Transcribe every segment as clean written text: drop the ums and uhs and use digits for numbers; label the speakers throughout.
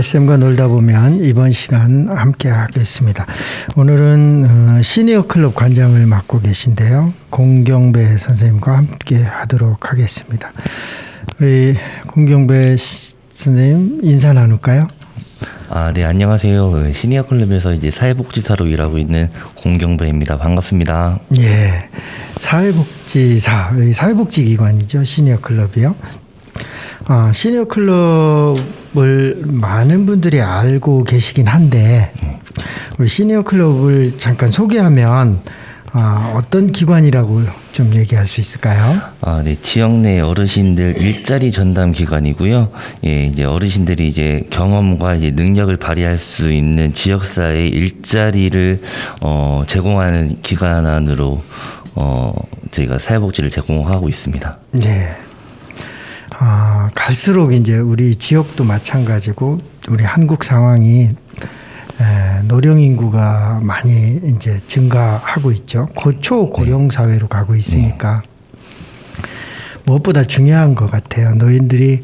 Speaker 1: 뱃쌤과 놀다 보면 이번 시간 함께 하겠습니다. 오늘은 시니어 클럽 관장을 맡고 계신데요. 공경배 선생님과 함께 하도록 하겠습니다. 우리 공경배 선생님 인사 나눌까요?
Speaker 2: 네, 안녕하세요. 시니어 클럽에서 이제 사회복지사로 일하고 있는 공경배입니다. 반갑습니다.
Speaker 1: 예. 사회복지사, 사회복지기관이죠. 시니어 클럽이요. 시니어 클럽을 많은 분들이 알고 계시긴 한데, 우리 시니어 클럽을 잠깐 소개하면, 어떤 기관이라고 좀 얘기할 수 있을까요?
Speaker 2: 네, 지역 내 어르신들 일자리 전담 기관이고요. 예, 이제 어르신들이 이제 경험과 이제 능력을 발휘할 수 있는 지역사회 일자리를 제공하는 기관으로 저희가 사회복지를 제공하고 있습니다.
Speaker 1: 네. 갈수록 이제 우리 지역도 마찬가지고 우리 한국 상황이 노령 인구가 많이 이제 증가하고 있죠. 초고령 사회로 가고 있으니까 무엇보다 중요한 것 같아요. 노인들이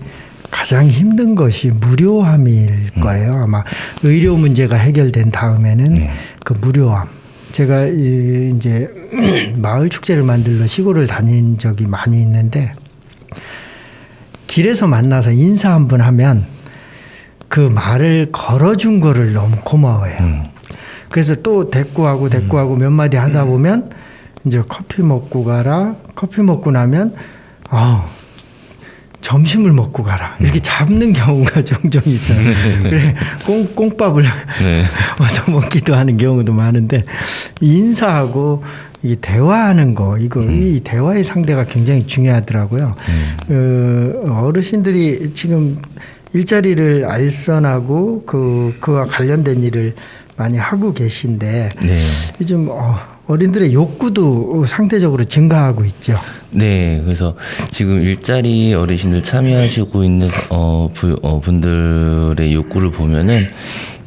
Speaker 1: 가장 힘든 것이 무료함일 거예요. 아마 의료 문제가 해결된 다음에는 그 무료함. 제가 이제 마을 축제를 만들러 시골을 다닌 적이 많이 있는데 길에서 만나서 인사 한번 하면 그 말을 걸어준 거를 너무 고마워해요. 그래서 또 대꾸 하고 몇 마디 하다 보면 이제 커피 먹고 가라. 커피 먹고 나면 점심을 먹고 가라. 이렇게 잡는 경우가 종종 있어요. 그래 꽁밥을 얻어먹기도 하는 경우도 많은데 인사하고 이 대화하는 거 이 대화의 상대가 굉장히 중요하더라고요. 어르신들이 지금 일자리를 알선하고 그와 관련된 일을 많이 하고 계신데 요즘 어린들의 욕구도 상대적으로 증가하고 있죠.
Speaker 2: 네, 그래서 지금 일자리 어르신들 참여하시고 있는 분들의 욕구를 보면은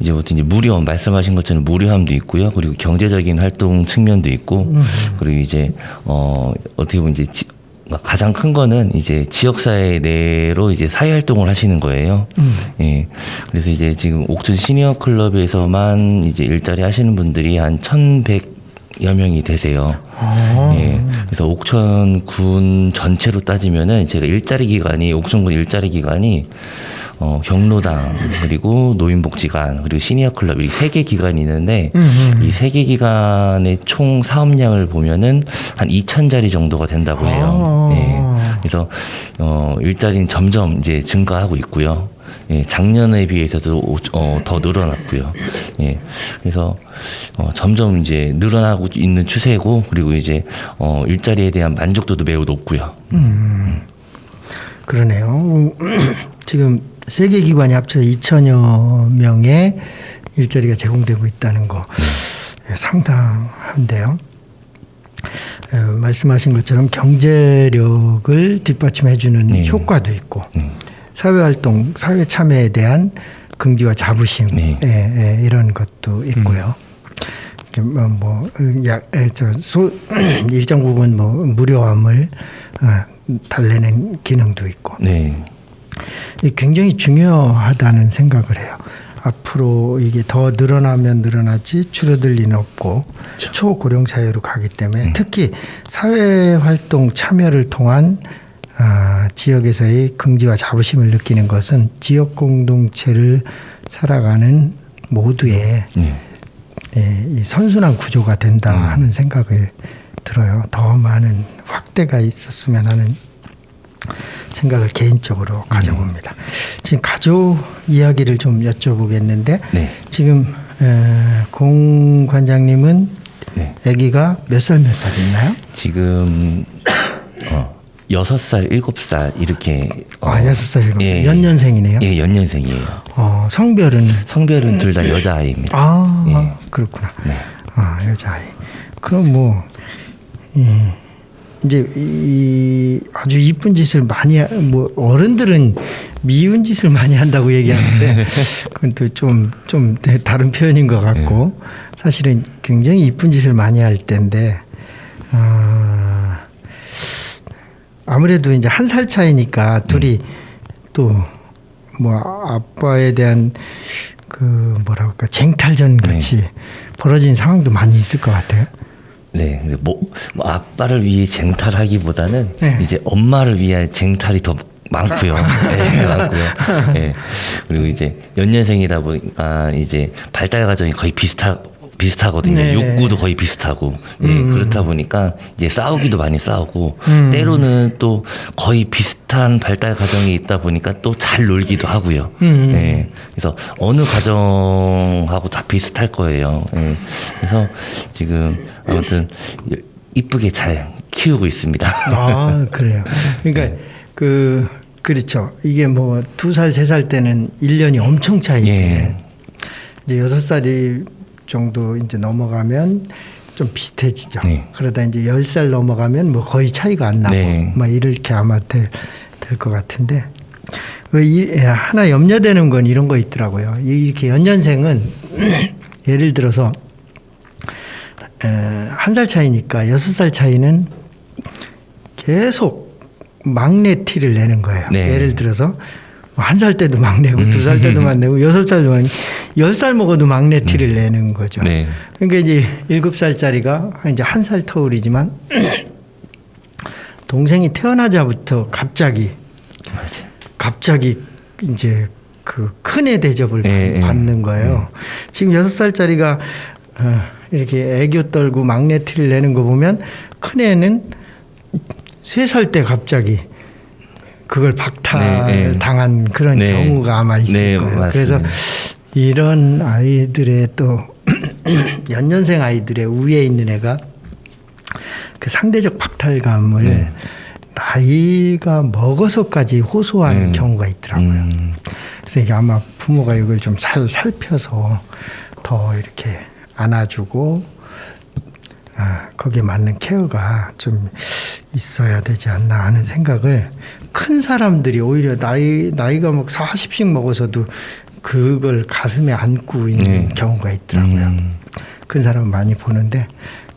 Speaker 2: 이제 무료함, 말씀하신 것처럼 무료함도 있고요. 그리고 경제적인 활동 측면도 있고, 그리고 이제 어떻게 보면 이제 가장 큰 거는 이제 지역사회 내로 이제 사회활동을 하시는 거예요. 예. 그래서 이제 지금 옥천 시니어 클럽에서만 이제 일자리 하시는 분들이 한 1,100여 명이 되세요. 예. 그래서 옥천군 전체로 따지면은 제가 옥천군 일자리 기관이 경로당 그리고 노인복지관 그리고 시니어 클럽 이 3개 기관이 있는데 이 3개 기관의 총 사업량을 보면은 한 2,000자리 정도가 된다고 해요. 예. 그래서 일자리는 점점 이제 증가하고 있고요. 예, 작년에 비해서도 더 늘어났고요. 예, 그래서 점점 이제 늘어나고 있는 추세고 그리고 이제 일자리에 대한 만족도도 매우 높고요.
Speaker 1: 그러네요. 지금 3개 기관이 합쳐서 2,000여 명의 일자리가 제공되고 있다는 거 상당한데요. 말씀하신 것처럼 경제력을 뒷받침해주는 효과도 있고 사회활동, 사회 참여에 대한 긍지와 자부심 이런 것도 있고요. 일정 부분 무료함을 달래는 기능도 있고. 굉장히 중요하다는 생각을 해요. 앞으로 이게 더 늘어나면 늘어나지 줄어들 리는 없고 초고령 사회로 가기 때문에 특히 사회활동 참여를 통한 지역에서의 긍지와 자부심을 느끼는 것은 지역 공동체를 살아가는 모두의 이 선순환 구조가 된다 하는 생각을 들어요. 더 많은 확대가 있었으면 하는 생각을 개인적으로 가져봅니다. 지금 가족 이야기를 좀 여쭤보겠는데 지금 공 관장님은 아기가 몇 살 있나요?
Speaker 2: 지금 6살, 7살 이렇게
Speaker 1: 6살, 7살 연년생이네요.
Speaker 2: 예, 연년생이에요.
Speaker 1: 성별은
Speaker 2: 둘 다 여자아이입니다.
Speaker 1: 그렇구나. 여자아이. 그럼 이제 아주 이쁜 짓을 많이 어른들은 미운 짓을 많이 한다고 얘기하는데 그건 또 좀 다른 표현인 것 같고 사실은 굉장히 이쁜 짓을 많이 할 때인데 아무래도 이제 1살 차이니까 둘이 또 뭐 아빠에 대한 그 뭐라 그럴까 쟁탈전 같이 벌어진 상황도 많이 있을 것 같아요.
Speaker 2: 네, 근데 뭐 아빠를 위해 쟁탈하기보다는
Speaker 1: 네.
Speaker 2: 이제 엄마를 위한 쟁탈이 더 많고요. 네, 많고요. 네. 그리고 이제 연년생이다 보니까 이제 발달 과정이 거의 비슷하거든요.
Speaker 1: 네.
Speaker 2: 욕구도 거의 비슷하고. 예, 그렇다 보니까 이제 싸우기도 많이 싸우고 때로는 또 거의 비슷한 발달 과정이 있다 보니까 또 잘 놀기도 하고요. 예, 그래서 어느 가정하고 다 비슷할 거예요. 예, 그래서 지금 아무튼 이쁘게 잘 키우고 있습니다.
Speaker 1: 아, 그래요. 그러니까 그렇죠. 이게 뭐 2살, 3살 때는 1년이 엄청 차이인데
Speaker 2: 예.
Speaker 1: 이제 6살이 정도 이제 넘어가면 좀 비슷해지죠.
Speaker 2: 네.
Speaker 1: 그러다 이제 10살 넘어가면 뭐 거의 차이가 안 나고
Speaker 2: 네.
Speaker 1: 뭐 이렇게 아마 될 것 같은데 하나 염려되는 건 이런 거 있더라고요. 이렇게 연년생은 예를 들어서 1살 차이니까 6살 차이는 계속 막내 티를 내는 거예요.
Speaker 2: 네.
Speaker 1: 예를 들어서 1살 때도 막내고 2살 때도 막내고 6살도 막내 10살 먹어도 막내 티를 내는 거죠.
Speaker 2: 네.
Speaker 1: 그러니까 이제 7살짜리가 이제 1살 터울이지만 동생이 태어나자부터 갑자기 이제 그 큰애 대접을 받는 거예요. 지금 6살짜리가 이렇게 애교 떨고 막내 티를 내는 거 보면 큰애는 3살 때 갑자기 그걸 박탈당한 그런 경우가 아마 있을 거예요.
Speaker 2: 맞습니다.
Speaker 1: 그래서 이런 아이들의 또 연년생 아이들의 위에 있는 애가 그 상대적 박탈감을 나이가 먹어서까지 호소하는 경우가 있더라고요. 그래서 이게 아마 부모가 이걸 좀 살펴서 더 이렇게 안아주고 거기에 맞는 케어가 좀 있어야 되지 않나 하는 생각을 큰 사람들이 오히려 나이가 막 40씩 먹어서도 그걸 가슴에 안고 있는 경우가 있더라고요. 큰 사람은 많이 보는데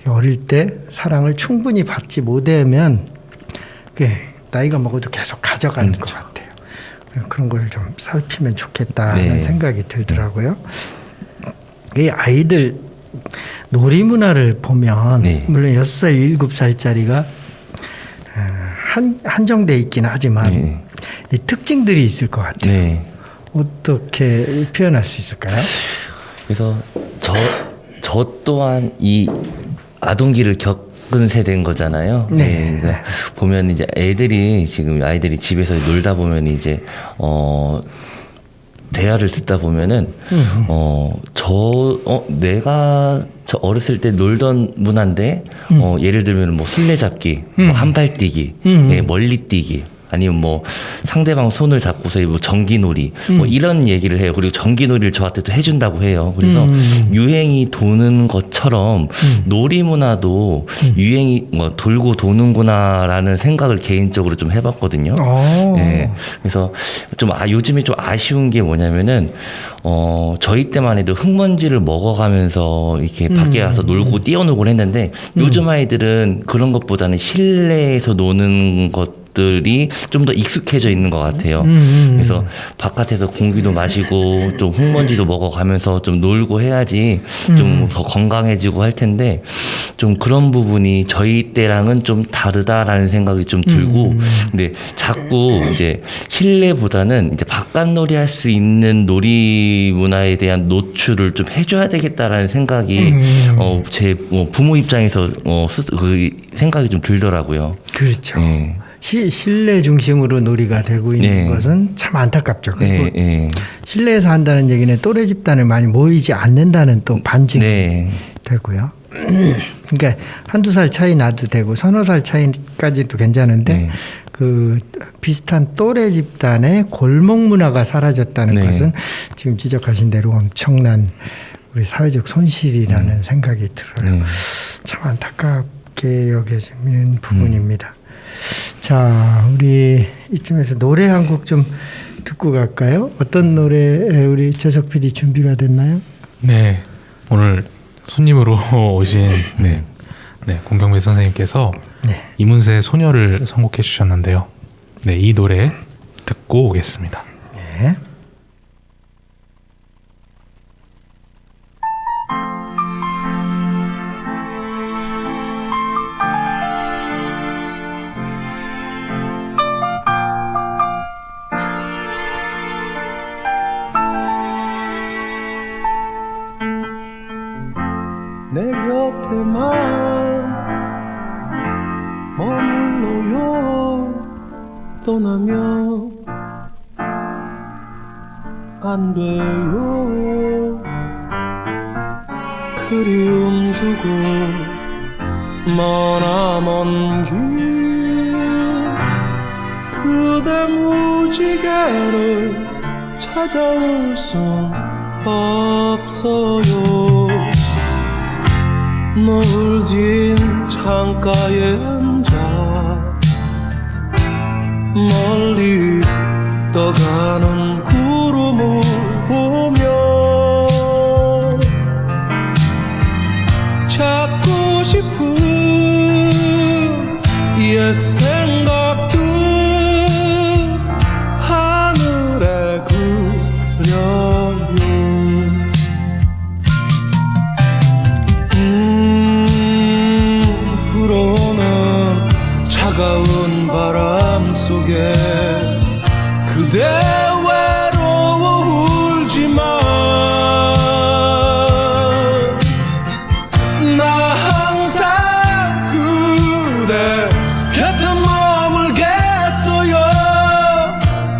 Speaker 1: 어릴 때 사랑을 충분히 받지 못하면 나이가 먹어도 계속 가져가는 것 같아요. 그런 걸 좀 살피면 좋겠다는 생각이 들더라고요. 이 아이들 놀이 문화를 보면 물론 6살, 7살짜리가 한정돼 있긴 하지만 이 특징들이 있을 것 같아요. 어떻게 표현할 수 있을까요?
Speaker 2: 그래서 저 또한 이 아동기를 겪은 세대인 거잖아요. 그러니까 보면 이제 아이들이 집에서 놀다 보면 이제 대화를 듣다 보면은 내가 저 어렸을 때 놀던 문화인데 예를 들면 뭐 술래잡기, 뭐 한발뛰기, 멀리 뛰기, 아니면 뭐 상대방 손을 잡고서 뭐 전기놀이 뭐 이런 얘기를 해요. 그리고 전기놀이를 저한테 또 해준다고 해요. 그래서 유행이 도는 것처럼 놀이 문화도 유행이 뭐 돌고 도는구나라는 생각을 개인적으로 좀 해봤거든요. 네. 그래서 좀 요즘에 좀 아쉬운 게 뭐냐면은 저희 때만 해도 흙먼지를 먹어가면서 이렇게 밖에 가서 놀고 뛰어놀고 했는데 요즘 아이들은 그런 것보다는 실내에서 노는 것들이 좀 더 익숙해져 있는 것 같아요. 그래서 바깥에서 공기도 마시고 좀 흙먼지도 먹어가면서 좀 놀고 해야지 좀 더 건강해지고 할 텐데 좀 그런 부분이 저희 때랑은 좀 다르다라는 생각이 좀 들고 근데 자꾸 이제 실내보다는 이제 바깥놀이 할 수 있는 놀이 문화에 대한 노출을 좀 해줘야 되겠다라는 생각이 제 부모 입장에서 그 생각이 좀 들더라고요.
Speaker 1: 그렇죠. 실내 중심으로 놀이가 되고 있는 것은 참 안타깝죠. 그리고 실내에서 한다는 얘기는 또래 집단을 많이 모이지 않는다는 또 반증이 되고요. 그러니까 1-2살 차이 나도 되고 3-4살 차이까지도 괜찮은데 그 비슷한 또래 집단의 골목 문화가 사라졌다는 것은 지금 지적하신 대로 엄청난 우리 사회적 손실이라는 생각이 들어요. 참 안타깝게 여겨지는 부분입니다. 자, 우리 이쯤에서 노래 한 곡 좀 듣고 갈까요? 어떤 노래 우리 재석 PD 준비가 됐나요?
Speaker 3: 네, 오늘 손님으로 오신 공경배 선생님께서 이문세의 소녀를 선곡해 주셨는데요. 이 노래 듣고 오겠습니다.
Speaker 1: 네.
Speaker 4: 내 곁에만 머물러요. 떠나면 안 돼요. 그리움 두고 머나먼 길 그대 무지개를 찾아올 순 없어요. 노을 진 창가에 앉아 멀리 떠가는 구름을 보며 찾고 싶은 옛 생각들 하늘에 그려요. 불어오는 차가운 바람 속에 그대 외로워 울지마. 나 항상 그대 곁에 머물겠어요.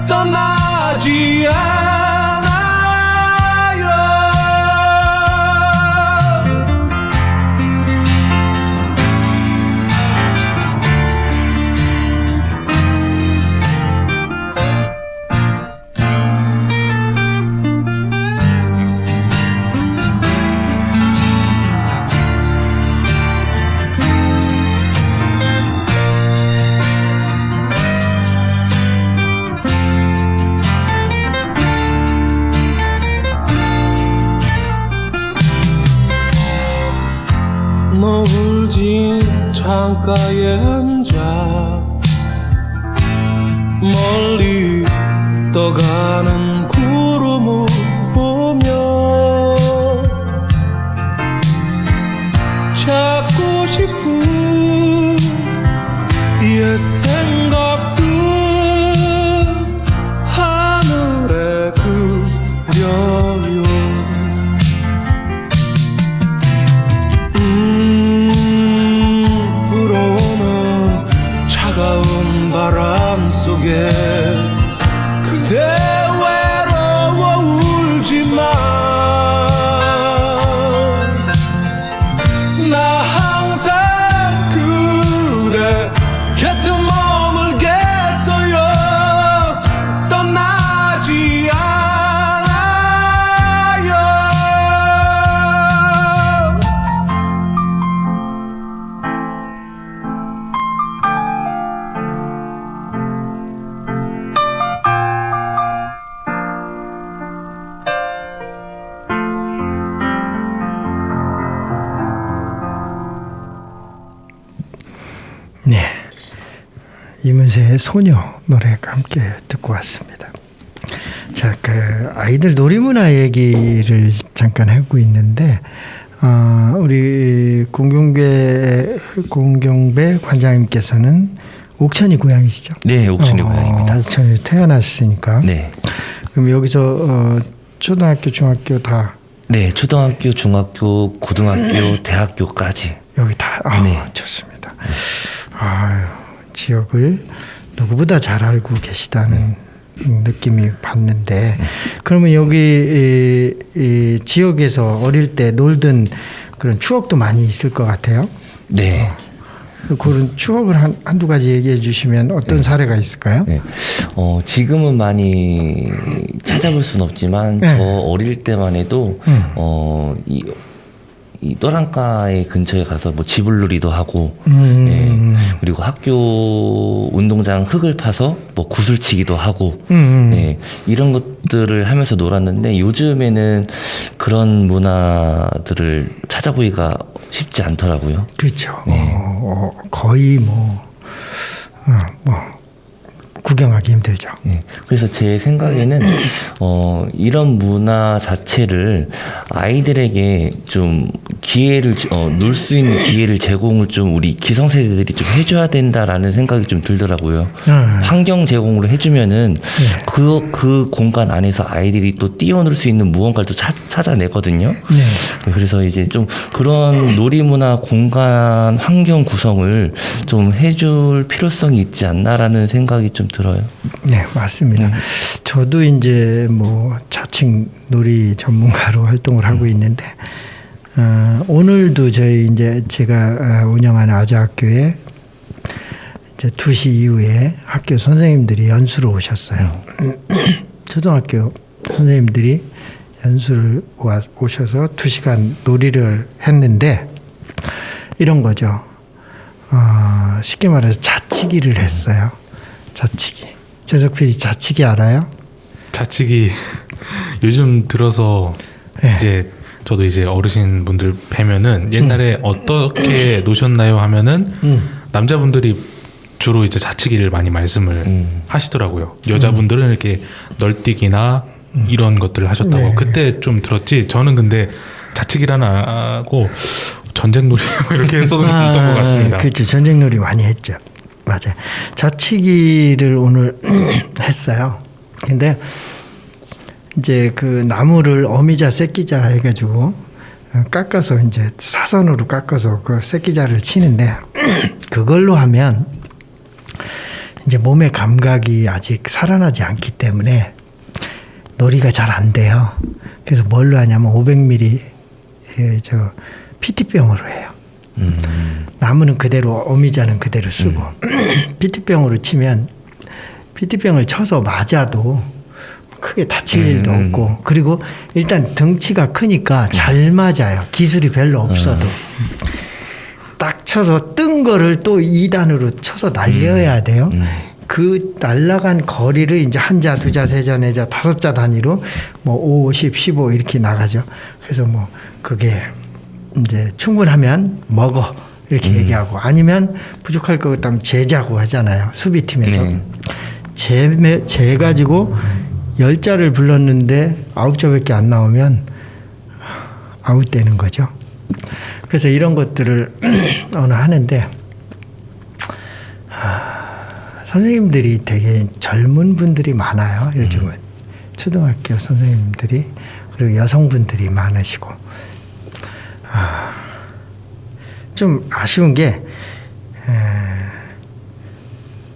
Speaker 4: 떠나지 않아요. 노을 진 창가에 앉아 멀리 떠가는 구름을 보며 찾고 싶은 옛 생각들 하늘에 그려요. 불어오는 차가운 바람 속에 그대 외로워 울지마. 나 항상 그대 곁에 머물겠어요. 떠나지 않아요.
Speaker 1: 네, 이문세의 소녀 노래가 함께 듣고 왔습니다. 자, 그 아이들 놀이문화 얘기를 잠깐 하고 있는데, 우리 공경배 관장님께서는 옥천이 고향이시죠?
Speaker 2: 네, 옥천이 고향입니다.
Speaker 1: 옥천이 태어났으니까.
Speaker 2: 네.
Speaker 1: 그럼 여기서 초등학교, 중학교 다
Speaker 2: 네, 초등학교, 중학교, 고등학교, 대학교까지.
Speaker 1: 여기 다.
Speaker 2: 네.
Speaker 1: 좋습니다. 아유, 지역을 누구보다 잘 알고 계시다는 느낌이 받는데, 그러면 여기 이 지역에서 어릴 때 놀던 그런 추억도 많이 있을 것 같아요.
Speaker 2: 네.
Speaker 1: 그런 추억을 한두 가지 얘기해 주시면 어떤 사례가 있을까요?
Speaker 2: 네. 지금은 많이 찾아볼 수는 없지만,
Speaker 1: 네.
Speaker 2: 저 어릴 때만 해도, 이 또랑가의 근처에 가서 뭐 지불놀이도 하고, 예, 그리고 학교 운동장 흙을 파서 뭐 구슬치기도 하고, 예, 이런 것들을 하면서 놀았는데 요즘에는 그런 문화들을 찾아보기가 쉽지 않더라고요.
Speaker 1: 그렇죠.
Speaker 2: 네.
Speaker 1: 거의 구경하기 힘들죠.
Speaker 2: 예, 그래서 제 생각에는 이런 문화 자체를 아이들에게 좀 기회를 놀 수 있는 기회를 제공을 좀 우리 기성세대들이 좀 해줘야 된다라는 생각이 좀 들더라고요. 환경 제공으로 해주면은 그 공간 안에서 아이들이 또 뛰어놀 수 있는 무언가를 또 찾아내거든요.
Speaker 1: 네.
Speaker 2: 그래서 이제 좀 그런 놀이문화 공간 환경 구성을 좀 해줄 필요성이 있지 않나라는 생각이 좀 들어요.
Speaker 1: 네, 맞습니다. 저도 이제 뭐 자칭 놀이 전문가로 활동을 하고 있는데, 오늘도 저희 이제 제가 운영하는 아자학교에 이제 2시 이후에 학교 선생님들이 연수를 오셨어요. 초등학교 선생님들이 연수를 오셔서 2시간 놀이를 했는데, 이런 거죠. 쉽게 말해서 자치기를 했어요. 자치기. 재석 PD 자치기 알아요?
Speaker 3: 자치기 요즘 들어서
Speaker 1: 네.
Speaker 3: 이제 저도 이제 어르신 분들 뵈면은 옛날에 어떻게 노셨나요 하면은 남자분들이 주로 이제 자치기를 많이 말씀을 하시더라고요. 여자분들은 이렇게 널뛰기나 이런 것들을 하셨다고.
Speaker 1: 네.
Speaker 3: 그때 좀 들었지. 저는 근데 자치기라는 안 하고 전쟁놀이 이렇게 했었던 것 같습니다.
Speaker 1: 그렇죠. 전쟁놀이 많이 했죠. 맞아요. 자치기를 오늘 했어요. 근데 이제 그 나무를 어미자 새끼자 해가지고 깎아서 이제 사선으로 깎아서 그 새끼자를 치는데 그걸로 하면 이제 몸의 감각이 아직 살아나지 않기 때문에 놀이가 잘 안 돼요. 그래서 뭘로 하냐면 500ml 저 PT병으로 해요. 나무는 그대로 어미자는 그대로 쓰고 PT병으로 치면 PT병을 쳐서 맞아도 크게 다칠 일도 없고, 그리고 일단 덩치가 크니까 잘 맞아요. 기술이 별로 없어도. 딱 쳐서 뜬 거를 또 2단으로 쳐서 날려야 돼요. 그 날라간 거리를 이제 한 자, 두 자, 세 자, 네 자, 5자 단위로 뭐 5, 10, 15 이렇게 나가죠. 그래서 뭐 그게 이제 충분하면 먹어 이렇게 얘기하고, 아니면 부족할 것 같다면 재자고 하잖아요. 수비팀에서. 재 가지고 10자를 불렀는데 9자밖에 안 나오면 아웃되는 거죠. 그래서 이런 것들을 오늘 하는데, 선생님들이 되게 젊은 분들이 많아요. 요즘은 초등학교 선생님들이, 그리고 여성분들이 많으시고, 좀 아쉬운 게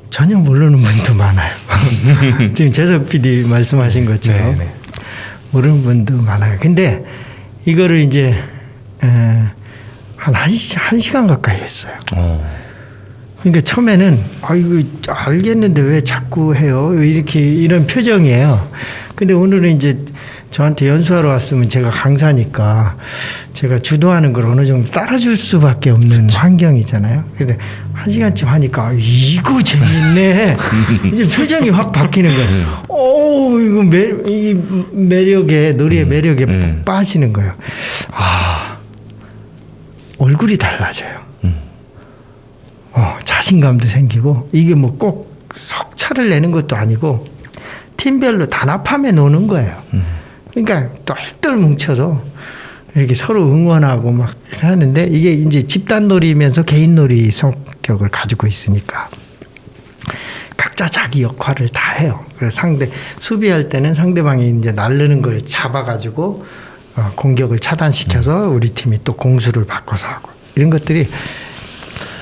Speaker 1: 전혀 모르는 분도 많아요. 지금 재석 PD 말씀하신 것처럼
Speaker 3: 네.
Speaker 1: 모르는 분도 많아요. 근데 이거를 이제 한 시간 가까이 했어요. 그러니까 처음에는 이거 알겠는데 왜 자꾸 해요? 이렇게 이런 표정이에요. 근데 오늘은 이제 저한테 연수하러 왔으면 제가 강사니까 제가 주도하는 걸 어느 정도 따라줄 수밖에 없는 환경이잖아요. 근데 1시간쯤 하니까 이거 재밌네. 이제 표정이 확 바뀌는 거예요. 이거 이 매력에, 놀이의 매력에 푹 빠지는 거예요. 얼굴이 달라져요. 자신감도 생기고, 이게 뭐 꼭 석차를 내는 것도 아니고 팀별로 단합함에 노는 거예요. 그러니까 똘똘 뭉쳐서 이렇게 서로 응원하고 막 하는데, 이게 이제 집단놀이면서 개인놀이 성격을 가지고 있으니까 각자 자기 역할을 다 해요. 그래서 수비할 때는 상대방이 이제 날르는 걸 잡아가지고 공격을 차단시켜서 우리 팀이 또 공수를 바꿔서 하고, 이런 것들이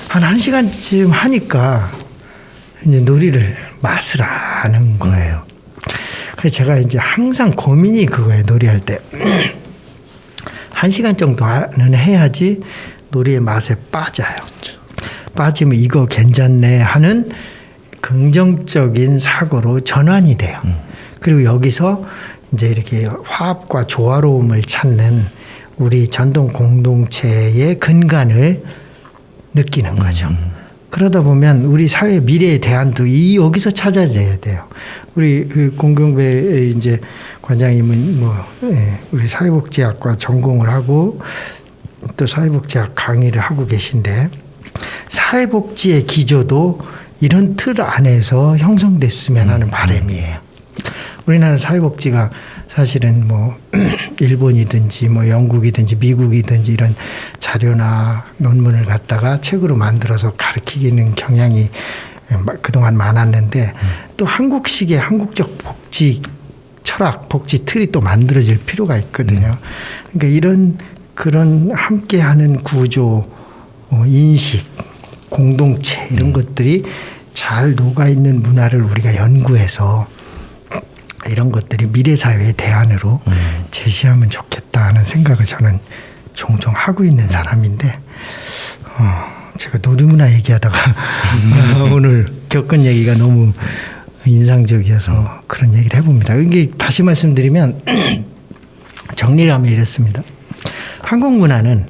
Speaker 1: 한 1시간쯤 하니까 이제 놀이를 맛을 아는 거예요. 그래서 제가 이제 항상 고민이 그거예요. 놀이할 때 1시간 정도는 해야지 놀이의 맛에 빠져요. 빠지면 이거 괜찮네 하는 긍정적인 사고로 전환이 돼요. 그리고 여기서 이제 이렇게 화합과 조화로움을 찾는 우리 전동 공동체의 근간을 느끼는 거죠. 그러다 보면 우리 사회 미래의 대안도 여기서 찾아져야 돼요. 우리 그 공경배 이제 관장님은 우리 사회복지학과 전공을 하고 또 사회복지학 강의를 하고 계신데, 사회복지의 기조도 이런 틀 안에서 형성됐으면 하는 바람이에요. 우리나라 사회복지가 사실은 일본이든지 뭐 영국이든지 미국이든지 이런 자료나 논문을 갖다가 책으로 만들어서 가르치기는 경향이 그동안 많았는데 또 한국식의 한국적 복지 철학, 복지 틀이 또 만들어질 필요가 있거든요. 그러니까 그런 함께하는 구조, 인식, 공동체 이런 것들이 잘 녹아있는 문화를 우리가 연구해서 이런 것들이 미래 사회의 대안으로 제시하면 좋겠다는 생각을 저는 종종 하고 있는 사람인데 제가 놀이문화 얘기하다가 오늘 겪은 얘기가 너무 인상적이어서 그런 얘기를 해봅니다. 이게 다시 말씀드리면 정리를 하면 이렇습니다. 한국 문화는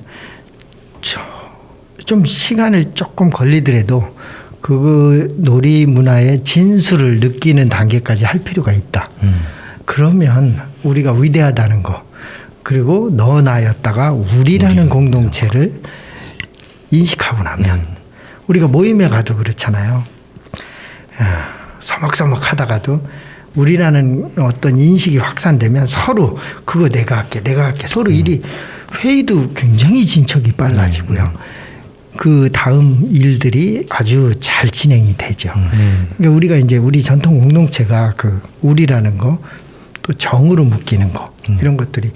Speaker 1: 좀 시간을 조금 걸리더라도 그 놀이 문화의 진수를 느끼는 단계까지 할 필요가 있다. 그러면 우리가 위대하다는 거 그리고 너 나였다가 우리라는 공동체를 인식하고 나면 우리가 모임에 가도 그렇잖아요. 서먹서먹 하다가도 우리라는 어떤 인식이 확산되면 서로 그거 내가 할게 서로 일이 회의도 굉장히 진척이 빨라지고요. 그 다음 일들이 아주 잘 진행이 되죠. 그러니까 우리가 이제 우리 전통 공동체가 그 우리라는 거 또 정으로 묶이는 거 이런 것들이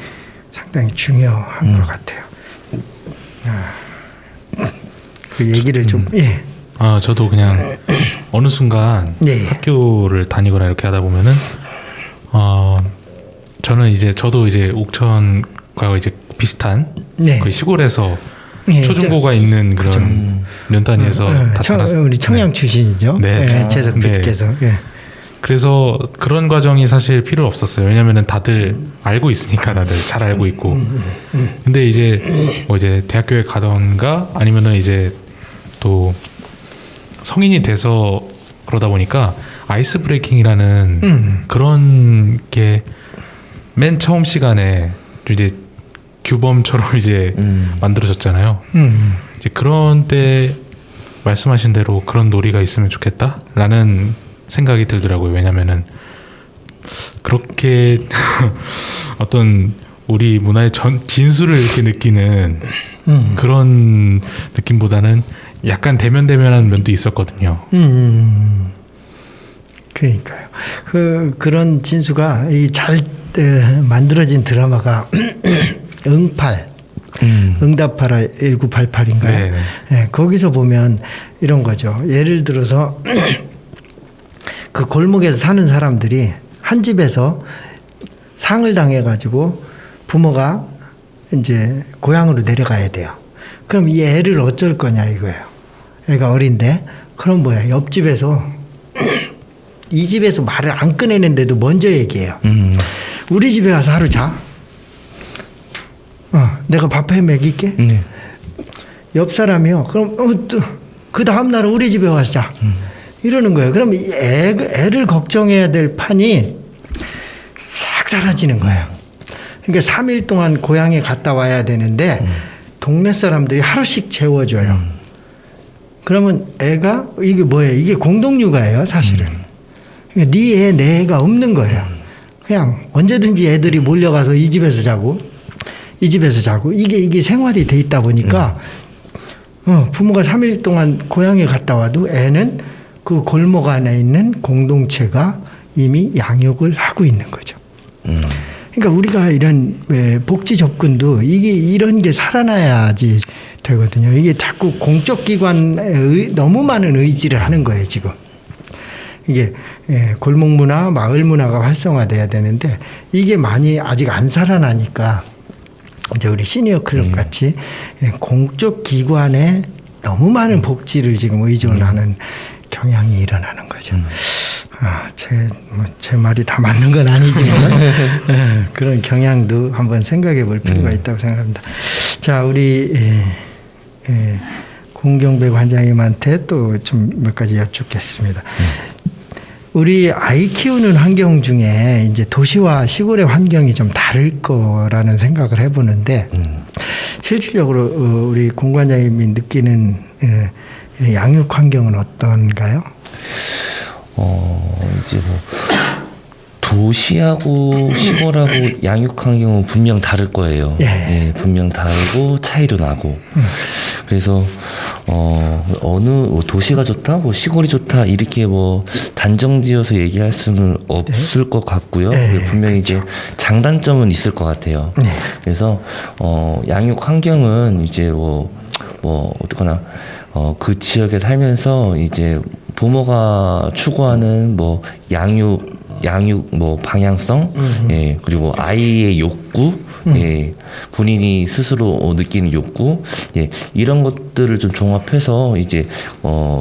Speaker 1: 상당히 중요한 것 같아요. 그 얘기를 좀 예.
Speaker 3: 저도 그냥 어느 순간
Speaker 1: 네.
Speaker 3: 학교를 다니거나 이렇게 하다 보면은 저도 이제 옥천과 이제 비슷한
Speaker 1: 네.
Speaker 3: 거의 시골에서
Speaker 1: 예,
Speaker 3: 초중고가 있는 그런 면 단위에서 다 자랐어요.
Speaker 1: 우리 청양 출신이죠.
Speaker 3: 네.
Speaker 1: 재석 PD께서. 예.
Speaker 3: 그래서 그런 과정이 사실 필요 없었어요. 왜냐면은 다들 알고 있으니까 다들 잘 알고 있고. 근데 이제 뭐 이제 대학교에 가던가 아니면은 이제 또 성인이 돼서 그러다 보니까 아이스 브레이킹이라는 그런 게 맨 처음 시간에 이제 규범처럼 이제 만들어졌잖아요. 이제 그런 때 말씀하신 대로 그런 놀이가 있으면 좋겠다라는 생각이 들더라고요. 왜냐면은 그렇게 어떤 우리 문화의 진수를 이렇게 느끼는 그런 느낌보다는 약간 대면대면한 면도 있었거든요.
Speaker 1: 그러니까요. 그런 진수가 잘 만들어진 드라마가 응답하라 1988인가요?
Speaker 3: 네.
Speaker 1: 네, 거기서 보면 이런 거죠. 예를 들어서 그 골목에서 사는 사람들이 한 집에서 상을 당해가지고 부모가 이제 고향으로 내려가야 돼요. 그럼 이 애를 어쩔 거냐 이거예요. 애가 어린데 그럼 뭐야 옆집에서 이 집에서 말을 안 꺼내는데도 먼저 얘기해요. 우리 집에 가서 하루 자. 내가 밥해 먹일게. 옆 사람이요. 그럼 그 다음 날 우리 집에 와서 자. 이러는 거예요. 그럼 애를 걱정해야 될 판이 싹 사라지는 거예요. 그러니까 3일 동안 고향에 갔다 와야 되는데 동네 사람들이 하루씩 재워줘요. 그러면 애가 이게 뭐예요? 이게 공동육아예요, 사실은. 그러니까 네 애, 내 애가 없는 거예요. 그냥 언제든지 애들이 몰려가서 이 집에서 자고 이 집에서 자고 이게 생활이 돼 있다 보니까 부모가 3일 동안 고향에 갔다 와도 애는 그 골목 안에 있는 공동체가 이미 양육을 하고 있는 거죠. 그러니까 우리가 이런 복지 접근도 이런 게 살아나야지 되거든요. 이게 자꾸 공적 기관에 너무 많은 의지를 하는 거예요, 지금. 이게 골목 문화, 마을 문화가 활성화돼야 되는데 이게 많이 아직 안 살아나니까 이제 우리 시니어 클럽 같이 공적 기관에 너무 많은 복지를 지금 의존하는 경향이 일어나는 거죠. 제 말이 다 맞는 건 아니지만 그런 경향도 한번 생각해 볼 필요가 있다고 생각합니다. 자, 우리 공경배 관장님한테 또 좀 몇 가지 여쭙겠습니다. 우리 아이 키우는 환경 중에 이제 도시와 시골의 환경이 좀 다를 거라는 생각을 해보는데 실질적으로 우리 공 관장님이 느끼는 양육 환경은 어떤가요?
Speaker 2: 이제 뭐 도시하고 시골하고 양육 환경은 분명 다를 거예요.
Speaker 1: 예.
Speaker 2: 분명 다르고 차이도 나고. 그래서 어느 도시가 좋다, 뭐 시골이 좋다 이렇게 뭐 단정지어서 얘기할 수는 없을 것 같고요.
Speaker 1: 네,
Speaker 2: 분명히 이제 장단점은 있을 것 같아요.
Speaker 1: 네.
Speaker 2: 그래서 양육 환경은 이제 뭐 어떡하나 그 지역에 살면서 이제 부모가 추구하는 뭐 양육 뭐 방향성, 예, 그리고 아이의 욕구, 예, 본인이 스스로 느끼는 욕구, 예, 이런 것들을 좀 종합해서 이제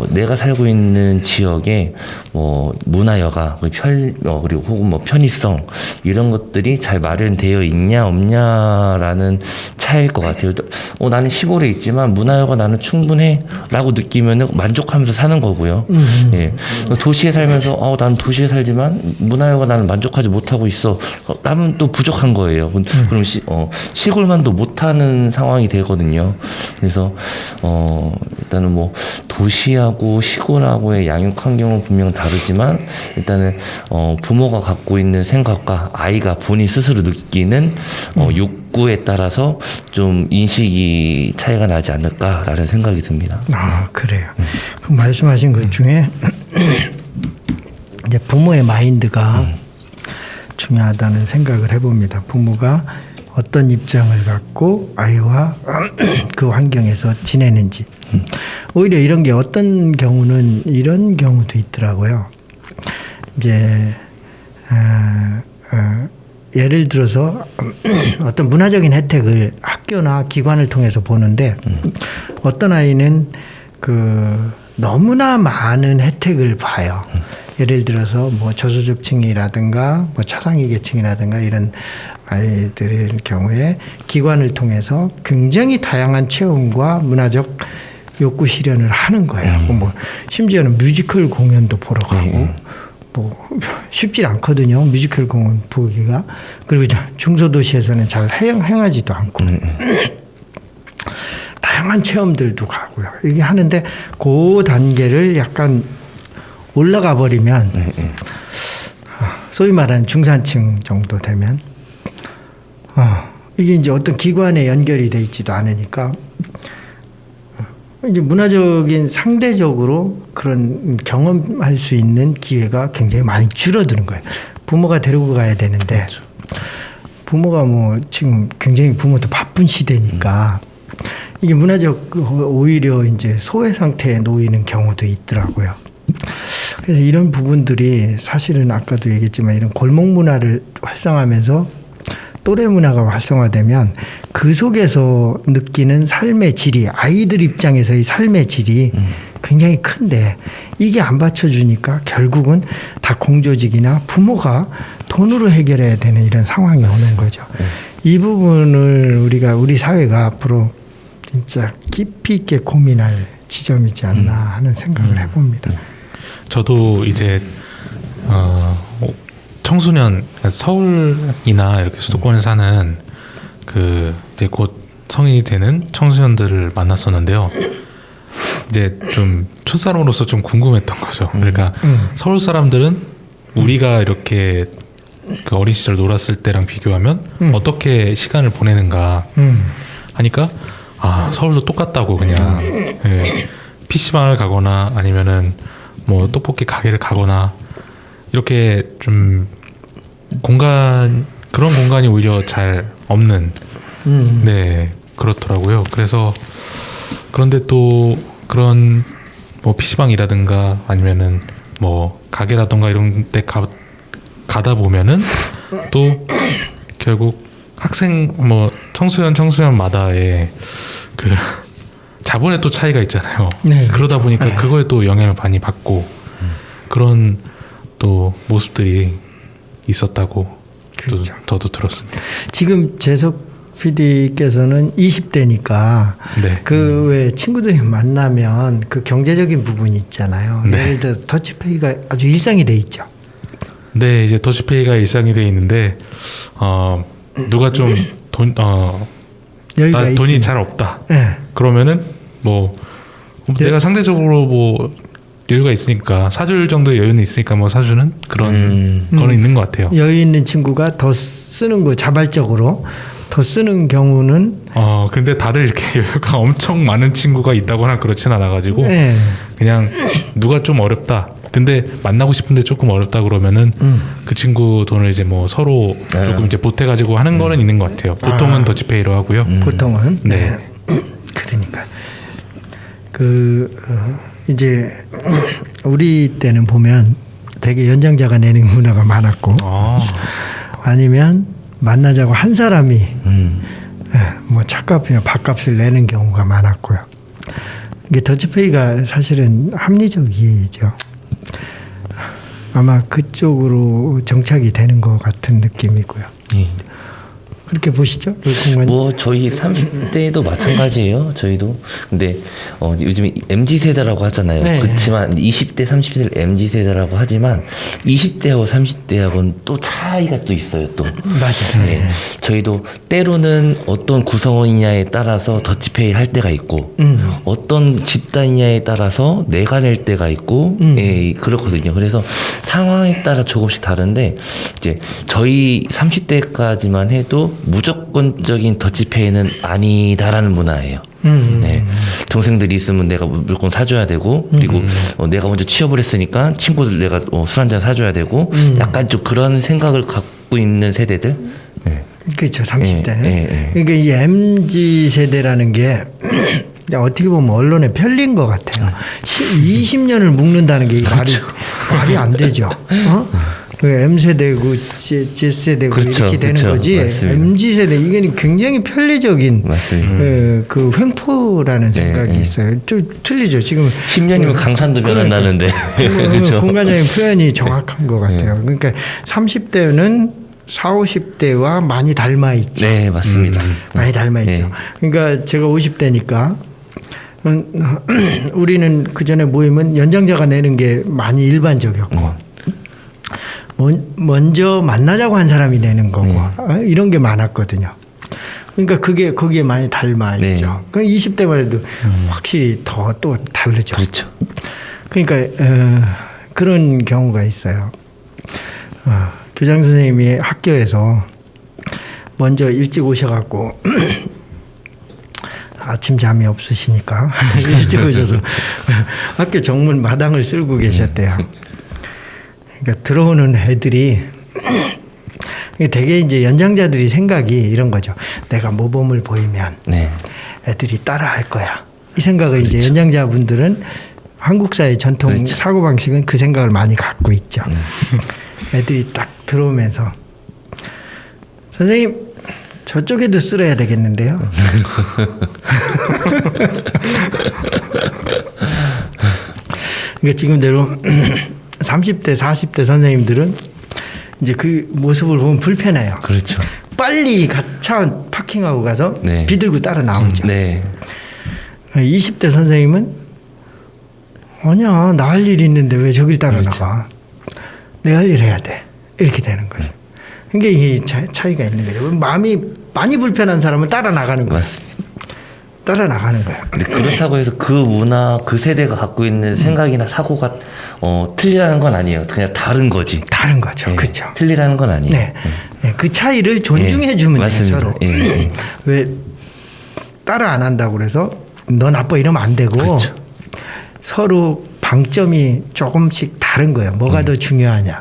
Speaker 2: 내가 살고 있는 지역에 뭐 문화여가 그리고 혹은 뭐 편의성 이런 것들이 잘 마련되어 있냐 없냐라는 차이일 것 같아요. 나는 시골에 있지만 문화여가 나는 충분해라고 느끼면은 만족하면서 사는 거고요. 예, 도시에 살면서 나는 도시에 살지만 문화여가 나는 만족하지 못하고 있어. 나는 또 부족한 거예요. 그럼 시골만도 못하는 상황이 되거든요. 그래서 일단은 뭐 도시하고 시골하고의 양육 환경은 분명 다르지만 일단은 부모가 갖고 있는 생각과 아이가 본인 스스로 느끼는 욕구에 따라서 좀 인식이 차이가 나지 않을까라는 생각이 듭니다.
Speaker 1: 아, 그래요. 그 말씀하신 것 중에 이제 부모의 마인드가 중요하다는 생각을 해봅니다. 부모가 어떤 입장을 갖고 아이와 그 환경에서 지내는지. 오히려 이런 게 어떤 경우는 이런 경우도 있더라고요. 이제 예를 들어서 어떤 문화적인 혜택을 학교나 기관을 통해서 보는데 어떤 아이는 그 너무나 많은 혜택을 봐요. 예를 들어서 뭐 저소득층이라든가 뭐 차상위 계층이라든가 이런 아이들의 경우에 기관을 통해서 굉장히 다양한 체험과 문화적 욕구 실현을 하는 거예요. 뭐 심지어는 뮤지컬 공연도 보러 가고 뭐 쉽지 않거든요. 뮤지컬 공연 보기가. 그리고 중소도시에서는 잘 행하지도 않고 다양한 체험들도 가고요. 이게 하는데 그 단계를 약간 올라가 버리면 소위 말하는 중산층 정도 되면 이게 이제 어떤 기관에 연결이 돼 있지도 않으니까 이제 문화적인 상대적으로 그런 경험할 수 있는 기회가 굉장히 많이 줄어드는 거예요. 부모가 데리고 가야 되는데
Speaker 2: 그렇죠.
Speaker 1: 부모가 뭐 지금 굉장히 부모도 바쁜 시대니까 이게 문화적 오히려 이제 소외 상태에 놓이는 경우도 있더라고요. 그래서 이런 부분들이 사실은 아까도 얘기했지만 이런 골목 문화를 활성화하면서 또래 문화가 활성화되면 그 속에서 느끼는 삶의 질이 아이들 입장에서의 삶의 질이 굉장히 큰데 이게 안 받쳐주니까 결국은 다 공조직이나 부모가 돈으로 해결해야 되는 이런 상황이 오는 거죠. 이 부분을 우리 사회가 앞으로 진짜 깊이 있게 고민할 지점이지 않나 하는 생각을 해봅니다.
Speaker 3: 저도 이제 청소년 서울이나 이렇게 수도권에 사는 그 이제 곧 성인이 되는 청소년들을 만났었는데요. 이제 좀 첫사람으로서 좀 궁금했던 거죠. 그러니까 서울 사람들은 우리가 이렇게 그 어린 시절 놀았을 때랑 비교하면 어떻게 시간을 보내는가 하니까 서울도 똑같다고 그냥 예, PC방을 가거나 아니면은 뭐 떡볶이 가게를 가거나 이렇게 좀 그런 공간이 오히려 잘 없는 네 그렇더라고요. 그래서 그런데 또 그런 뭐 PC방이라든가 아니면은 뭐 가게라든가 이런 데 가다 보면은 또 결국 학생 뭐 청소년마다의 그 자본의 또 차이가 있잖아요.
Speaker 1: 네,
Speaker 3: 그러다
Speaker 1: 그렇죠.
Speaker 3: 보니까
Speaker 1: 네.
Speaker 3: 그거에 또 영향을 많이 받고 그런 또 모습들이 있었다고
Speaker 1: 그렇죠.
Speaker 3: 저도 들었습니다.
Speaker 1: 지금 재석 PD께서는 20대니까
Speaker 3: 네.
Speaker 1: 그 왜 친구들이 만나면 그 경제적인 부분이 있잖아요.
Speaker 3: 네.
Speaker 1: 예를 들어 더치페이가 아주 일상이 돼 있죠.
Speaker 3: 네, 이제 더치페이가 일상이 돼 있는데 누가 좀
Speaker 1: 여유가
Speaker 3: 나 돈이
Speaker 1: 있으면.
Speaker 3: 잘 없다.
Speaker 1: 네.
Speaker 3: 그러면은 뭐 내가 상대적으로 뭐 여유가 있으니까 사줄 정도의 여유는 있으니까 뭐 사주는 그런 거는 있는 것 같아요.
Speaker 1: 여유 있는 친구가 더 쓰는 거 자발적으로 더 쓰는 경우는
Speaker 3: 근데 다들 이렇게 여유가 엄청 많은 친구가 있다거나 그렇진 않아가지고
Speaker 1: 네.
Speaker 3: 그냥 누가 좀 어렵다. 근데 만나고 싶은데 조금 어렵다 그러면은 그 친구 돈을 이제 뭐 서로 조금 이제 보태가지고 하는 거는 있는 것 같아요. 보통은 더치페이로 하고요.
Speaker 1: 보통은
Speaker 3: 네.
Speaker 1: 그러니까 이제 우리 때는 보면 되게 연장자가 내는 문화가 많았고 아니면 만나자고 한 사람이 뭐 차값이나 밥값을 내는 경우가 많았고요. 이게 더치페이가 사실은 합리적이죠. 아마 그쪽으로 정착이 되는 것 같은 느낌이고요. 그렇게 보시죠?
Speaker 2: 뭐 저희 30대도 마찬가지예요. 저희도. 근데 요즘에 MZ 세대라고 하잖아요.
Speaker 1: 네.
Speaker 2: 그렇지만 20대, 30대를 MZ 세대라고 하지만 20대하고 30대하고는 또 차이가 또 있어요. 또.
Speaker 1: 맞아요.
Speaker 2: 네. 저희도 때로는 어떤 구성원이냐에 따라서 더치페이 할 때가 있고 어떤 집단이냐에 따라서 내가 낼 때가 있고 예, 그렇거든요. 그래서 상황에 따라 조금씩 다른데 이제 저희 30대까지만 해도 무조건적인 더치페이는 아니다라는 문화예요. 네. 동생들이 있으면 내가 무조건 사줘야 되고 그리고 내가 먼저 취업을 했으니까 친구들 내가 술 한잔 사줘야 되고 약간 좀 그런 생각을 갖고 있는 세대들. 네.
Speaker 1: 그렇죠. 30대.
Speaker 2: 예.
Speaker 1: 그러니까 이 MZ 세대라는 게 어떻게 보면 언론의 편리인 것 같아요. 20년을 묶는다는 게 말이 안 되죠. M세대고 Z세대고
Speaker 2: 그렇죠,
Speaker 1: 이렇게 되는
Speaker 2: 그렇죠.
Speaker 1: 거지.
Speaker 2: 맞습니다.
Speaker 1: MZ세대 이게 굉장히 편리적인
Speaker 2: 맞습니다.
Speaker 1: 그 횡포라는 생각이 있어요. 좀 틀리죠. 지금
Speaker 2: 10년이면 강산도 변한다는데. 그렇죠.
Speaker 1: 공간적인 표현이 정확한 것 같아요. 그러니까 30대는 40, 50대와 많이 닮아 있죠.
Speaker 2: 네, 맞습니다.
Speaker 1: 많이 닮아 있죠.
Speaker 2: 네.
Speaker 1: 그러니까 제가 50대니까 우리는 그 전에 모이면 연장자가 내는 게 많이 일반적이었고 먼저 만나자고 한 사람이 내는 거고 이런 게 많았거든요. 그러니까 그게 거기에 많이 닮아 있죠. 그 20대만 해도 확실히 더 또 다르죠.
Speaker 2: 그렇죠.
Speaker 1: 그러니까 그런 경우가 있어요. 교장 선생님이 학교에서 먼저 일찍 오셔갖고 아침 잠이 없으시니까 일찍 오셔서 학교 정문 마당을 쓸고 계셨대요. 그러니까 들어오는 애들이 되게 이제 연장자들이 생각이 이런 거죠. 내가 모범을 보이면 애들이 따라할 거야. 이 생각을 이제 연장자분들은 한국 사회 전통 사고 방식은 그 생각을 많이 갖고 있죠. 애들이 딱 들어오면서 선생님 저쪽에도 쓸어야 되겠는데요. 그러니까 지금대로 30대, 40대 선생님들은 이제 그 모습을 보면 불편해요.
Speaker 2: 그렇죠.
Speaker 1: 빨리 차 파킹하고 가서 비들고 따라 나오죠. 20대 선생님은 아니야, 나 할 일이 있는데 왜 저길 따라 나가? 내가 할 일 해야 돼. 이렇게 되는 거죠. 그러니까 이게 차이가 있는 거죠. 마음이 많이 불편한 사람은 따라 나가는 거예요.
Speaker 2: 맞습니다.
Speaker 1: 따라 나가는 거예요.
Speaker 2: 근데 그렇다고 해서 그 문화, 그 세대가 갖고 있는 생각이나 사고가 틀리다는 건 아니에요. 그냥 다른 거지.
Speaker 1: 다른 거죠. 그렇죠.
Speaker 2: 틀리다는 건 아니에요.
Speaker 1: 네. 그 차이를 존중해 주면 돼요, 서로. 왜 따라 안 한다고 그래서 너 나빠 이러면 안 되고
Speaker 2: 그렇죠.
Speaker 1: 서로 방점이 조금씩 다른 거예요. 뭐가 더 중요하냐.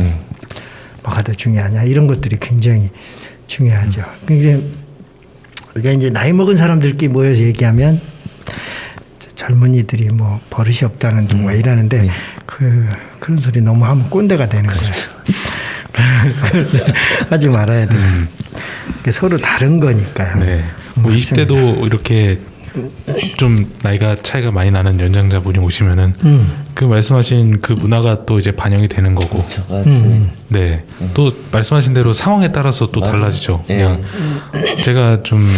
Speaker 1: 뭐가 더 중요하냐. 이런 것들이 굉장히 중요하죠. 그러니까 이제 나이 먹은 사람들끼리 모여서 얘기하면 젊은이들이 뭐 버릇이 없다는 둥 뭐 이러는데 그런 소리 너무 하면 꼰대가 되는 거예요. 하지 말아야 돼요. 서로 다른 거니까요.
Speaker 3: 네. 뭐 20대도 이렇게 좀 나이가 차이가 많이 나는 연장자분이 오시면은 그 말씀하신 그 문화가 또 이제 반영이 되는 거고.
Speaker 2: 그렇죠. 맞습니다.
Speaker 3: 네. 또 말씀하신 대로 상황에 따라서 또 달라지죠. 그냥 제가 좀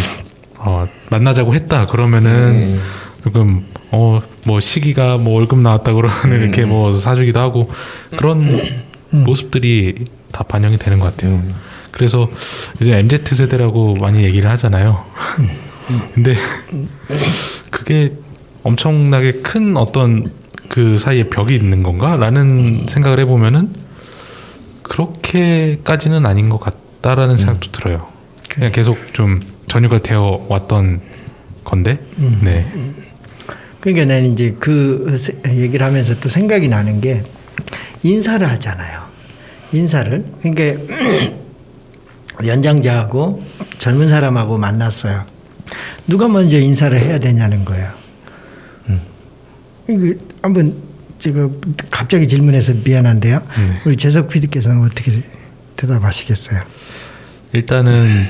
Speaker 3: 만나자고 했다 그러면은 조금 뭐 시기가 뭐 월급 나왔다 그러면 이렇게 뭐 사주기도 하고 그런 모습들이 다 반영이 되는 것 같아요. 그래서 요즘 MZ 세대라고 많이 얘기를 하잖아요. 근데 그게 엄청나게 큰 어떤 그 사이에 벽이 있는 건가라는 생각을 해보면은 그렇게까지는 아닌 것 같다라는 생각도 들어요. 그냥 계속 좀 전유가 되어 왔던 건데. 네.
Speaker 1: 그러니까 나는 이제 그 얘기를 하면서 또 생각이 나는 게 인사를 하잖아요. 인사를. 그러니까 연장자하고 젊은 사람하고 만났어요. 누가 먼저 인사를 해야 되냐는 거예요. 이거 한번 제가 갑자기 질문해서 미안한데요. 우리 재석 PD께서는 어떻게 대답하시겠어요?
Speaker 3: 일단은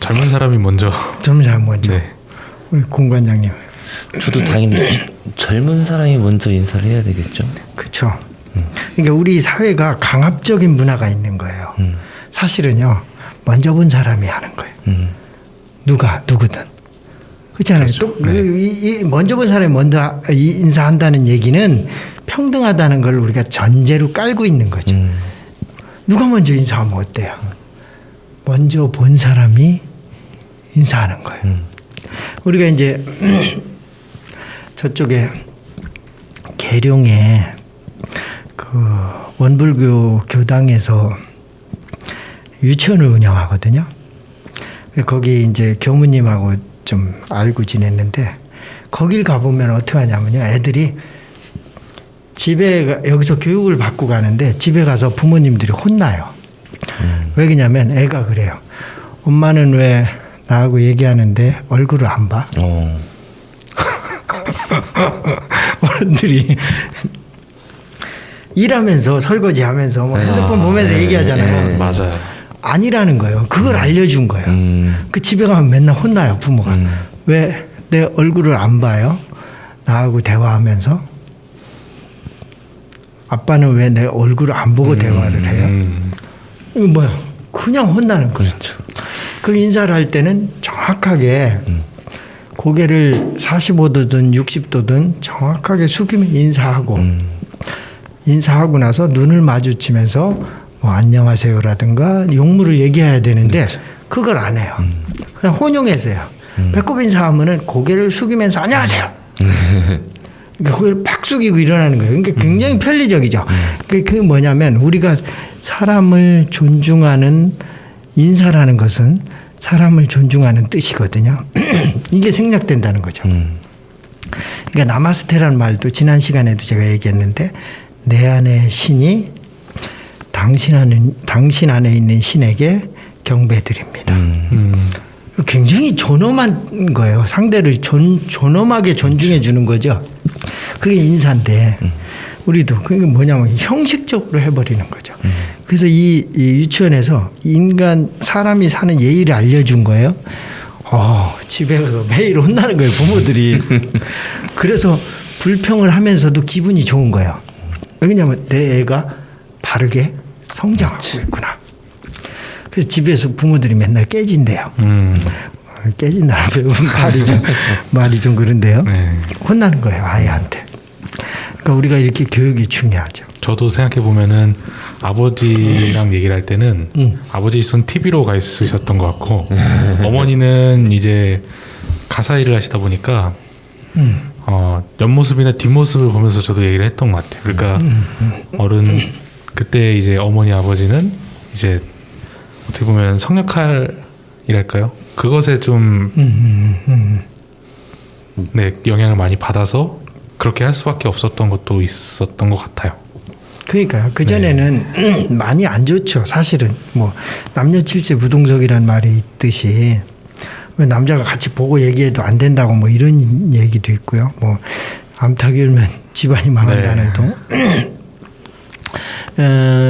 Speaker 3: 젊은 사람이 먼저.
Speaker 1: 젊은 사람 먼저.
Speaker 3: 네.
Speaker 1: 우리 공관장님.
Speaker 2: 저도 당연히 젊은 사람이 먼저 인사를 해야 되겠죠.
Speaker 1: 그렇죠. 그러니까 우리 사회가 강압적인 문화가 있는 거예요. 사실은요. 먼저 본 사람이 하는 거예요. 누구든. 그렇잖아요.
Speaker 3: 그렇죠.
Speaker 1: 또 먼저 본 사람이 먼저 인사한다는 얘기는 평등하다는 걸 우리가 전제로 깔고 있는 거죠. 누가 먼저 인사하면 어때요? 먼저 본 사람이 인사하는 거예요. 우리가 이제 저쪽에 계룡에 그 원불교 교당에서 유치원을 운영하거든요. 거기 이제 교무님하고 좀 알고 지냈는데 거길 가보면 어떻게 하냐면요. 애들이 집에 여기서 교육을 받고 가는데 집에 가서 부모님들이 혼나요. 왜 그러냐면 애가 그래요. 엄마는 왜 나하고 얘기하는데 얼굴을 안 봐? 어른들이 일하면서 설거지하면서 뭐 핸드폰 보면서 얘기하잖아요.
Speaker 3: 맞아요.
Speaker 1: 아니라는 거예요. 그걸 알려준 거예요. 그 집에 가면 맨날 혼나요, 부모가. 왜 내 얼굴을 안 봐요? 나하고 대화하면서. 아빠는 왜 내 얼굴을 안 보고 대화를 해요? 이거 뭐야? 그냥 혼나는 거죠.
Speaker 2: 그렇죠.
Speaker 1: 그 인사를 할 때는 정확하게 고개를 45도든 60도든 정확하게 숙이면 인사하고 인사하고 나서 눈을 마주치면서 뭐 안녕하세요라든가 용무를 얘기해야 되는데
Speaker 2: 그렇죠.
Speaker 1: 그걸 안 해요. 그냥 혼용해서요. 배꼽 인사하면은 고개를 숙이면서 안녕하세요. 그러니까 고개를 팍 숙이고 일어나는 거예요. 그러니까 굉장히 편리적이죠. 그게 뭐냐면 우리가 사람을 존중하는 인사라는 것은 사람을 존중하는 뜻이거든요. 이게 생략된다는 거죠. 그러니까 나마스테라는 말도 지난 시간에도 제가 얘기했는데 내 안에 신이 당신 안에 있는 신에게 경배드립니다. 굉장히 존엄한 거예요. 상대를 존엄하게 존중해 주는 거죠. 그게 인사인데 우리도 그게 뭐냐면 형식적으로 해버리는 거죠. 그래서 이 유치원에서 사람이 사는 예의를 알려준 거예요. 집에 가서 매일 혼나는 거예요, 부모들이. 그래서 불평을 하면서도 기분이 좋은 거예요. 왜냐하면 내 애가 바르게 성장하고 있구나. 그래서 집에서 부모들이 맨날 깨진대요. 깨진다는 말이 좀 그런데요.
Speaker 3: 네.
Speaker 1: 혼나는 거예요, 아이한테. 그러니까 우리가 이렇게 교육이 중요하죠.
Speaker 3: 저도 생각해 보면은 아버지랑 얘기를 할 때는 아버지 손 TV로 가 있으셨던 것 같고 어머니는 이제 가사 일을 하시다 보니까 옆모습이나 뒷모습을 보면서 저도 얘기를 했던 것 같아요. 그러니까 어른 그때 이제 어머니 아버지는 이제 어떻게 보면 성역할이랄까요? 그것에 좀 네, 영향을 많이 받아서 그렇게 할 수밖에 없었던 것도 있었던 것 같아요.
Speaker 1: 그러니까요. 그전에는 많이 안 좋죠. 사실은 뭐 남녀 칠세 부동석이라는 말이 있듯이 남자가 같이 보고 얘기해도 안 된다고 뭐 이런 얘기도 있고요. 뭐 암탉이 울면 집안이 망한다는 동.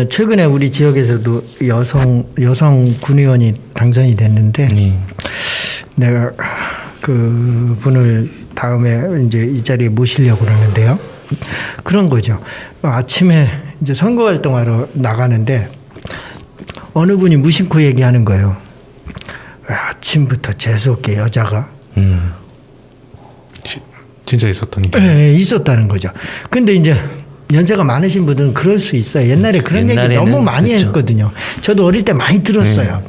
Speaker 1: 최근에 우리 지역에서도 여성 군의원이 당선이 됐는데 내가 그 분을 다음에 이제 이 자리에 모시려고 그러는데요. 그런 거죠. 아침에 이제 선거 활동하러 나가는데 어느 분이 무심코 얘기하는 거예요. 왜 아침부터 재수없게 여자가
Speaker 3: 진짜 있었던 일.
Speaker 1: 네, 있었다는 거죠. 근데 이제 연세가 많으신 분들은 그럴 수 있어요. 옛날에 그런 얘기 너무 많이
Speaker 2: 그렇죠.
Speaker 1: 했거든요. 저도 어릴 때 많이 들었어요.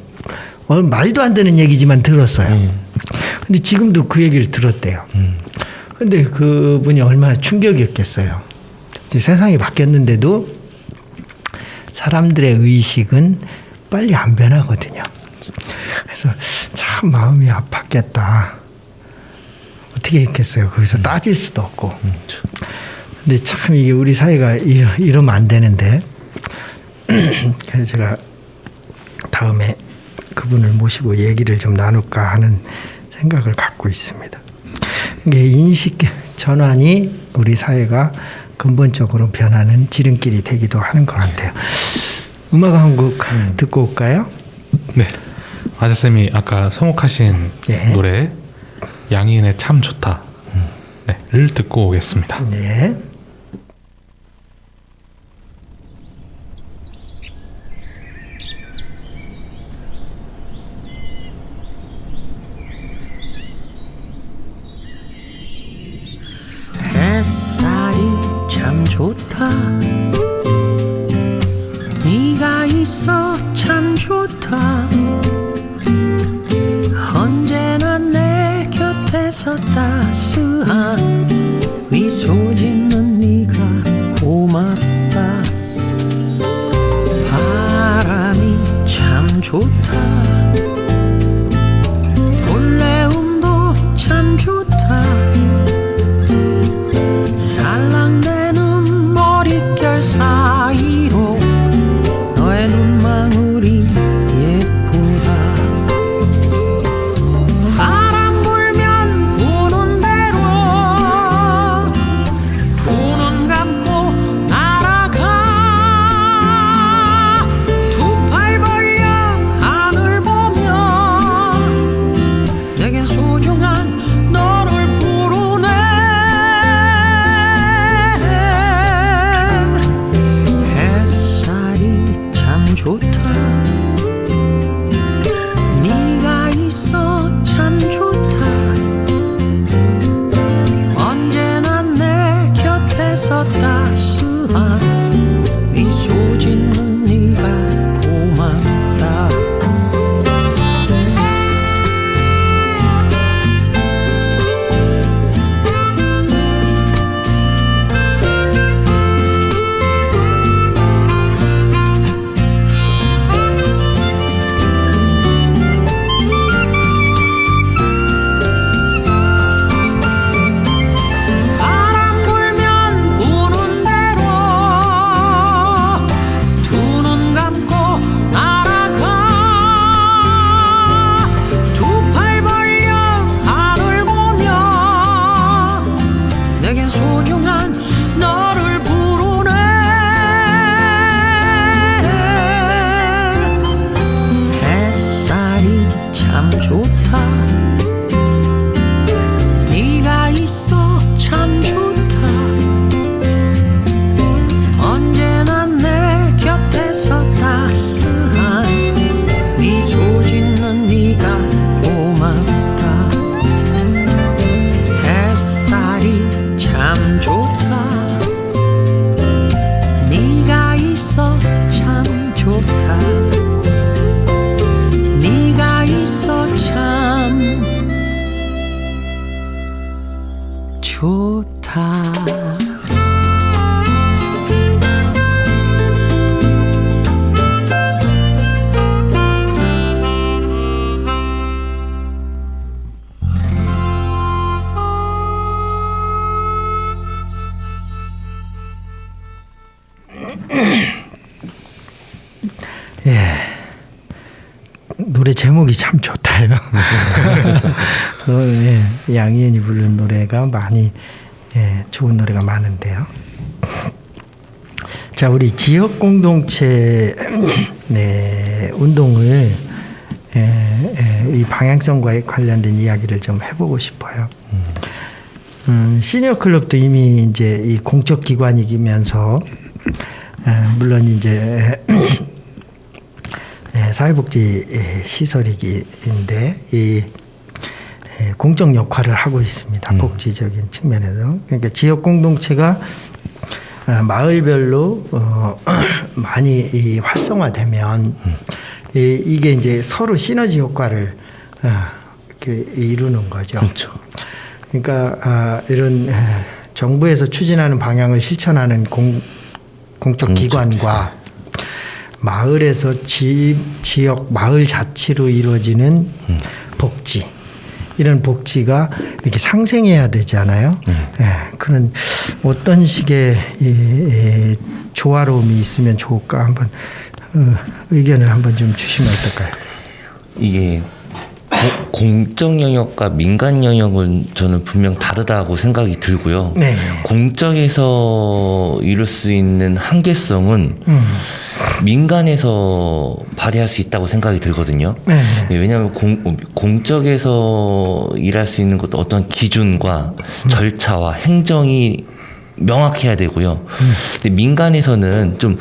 Speaker 1: 말도 안 되는 얘기지만 들었어요. 근데 지금도 그 얘기를 들었대요. 근데 그분이 얼마나 충격이었겠어요. 이제 세상이 바뀌었는데도 사람들의 의식은 빨리 안 변하거든요. 그래서 참 마음이 아팠겠다. 어떻게 했겠어요. 거기서 따질 수도 없고. 근데 참 이게 우리 사회가 이러면 안 되는데. 그래서 제가 다음에 그분을 모시고 얘기를 좀 나눌까 하는 생각을 갖고 있습니다. 이게 인식 전환이 우리 사회가 근본적으로 변하는 지름길이 되기도 하는 것 같아요. 음악 한 곡 듣고 올까요?
Speaker 3: 네. 아저쌤이 아까 선곡하신
Speaker 1: 예.
Speaker 3: 노래 양희은의 참 좋다. 네,를 듣고 오겠습니다.
Speaker 1: 네.
Speaker 5: 햇살이 참 좋다. 네가 있어 참 좋다. 언제나 내 곁에서 따스한 미소 짓는 네가 고맙다. 바람이 참 좋다. 볼레음도 참 좋다. 살랑대는 머릿결 사이로 너의 눈망울이 예쁘다. 바람 불면 부는 대로 두 눈 감고 날아가. 두 팔 벌려 하늘 보며 내겐 소중한 너를 부르네. 햇살이 참 좋다. 네가 있어 참 좋다. 언제나 내 곁에서 따스한 미소 짓는 네가 고맙다. 바람 불면 부는 대로 두 눈 감고 날아가. 두 팔 벌려 하늘 보며 내겐 소중한 너를 부르네. 햇살이 참 좋다. 네가 있어 참 좋다. 언제나 내 곁에서 따스한 미소 짓는 네가 고맙다. 햇살이 참 좋다. 네가 있어 참 좋다. 네가 있어 참 좋다.
Speaker 1: 노래 제목이 참 좋다요. 양희은이 부른 노래가 많이 좋은 노래가 많은데요. 자, 우리 지역 공동체 운동을 이 방향성과 관련된 이야기를 좀 해보고 싶어요. 시니어 클럽도 이미 이제 이 공적 기관이면서 물론 이제 사회복지 시설이기인데 이 공적 역할을 하고 있습니다. 복지적인 측면에서. 그러니까 지역 공동체가 마을별로 많이 활성화되면 이게 이제 서로 시너지 효과를 이렇게 이루는 거죠.
Speaker 2: 그렇죠.
Speaker 1: 그러니까 이런 정부에서 추진하는 방향을 실천하는 공적 기관과 마을에서 지역 마을 자치로 이루어지는 복지, 이런 복지가 이렇게 상생해야 되잖아요. 그런 어떤 식의 이 조화로움이 있으면 좋을까 한번 의견을 한번 좀 주시면 어떨까요?
Speaker 2: 이게 공적 영역과 민간 영역은 저는 분명 다르다고 생각이 들고요.
Speaker 1: 네.
Speaker 2: 공적에서 이룰 수 있는 한계성은 민간에서 발휘할 수 있다고 생각이 들거든요.
Speaker 1: 네.
Speaker 2: 왜냐하면 공적에서 일할 수 있는 것도 어떤 기준과 절차와 행정이 명확해야 되고요. 근데 민간에서는 좀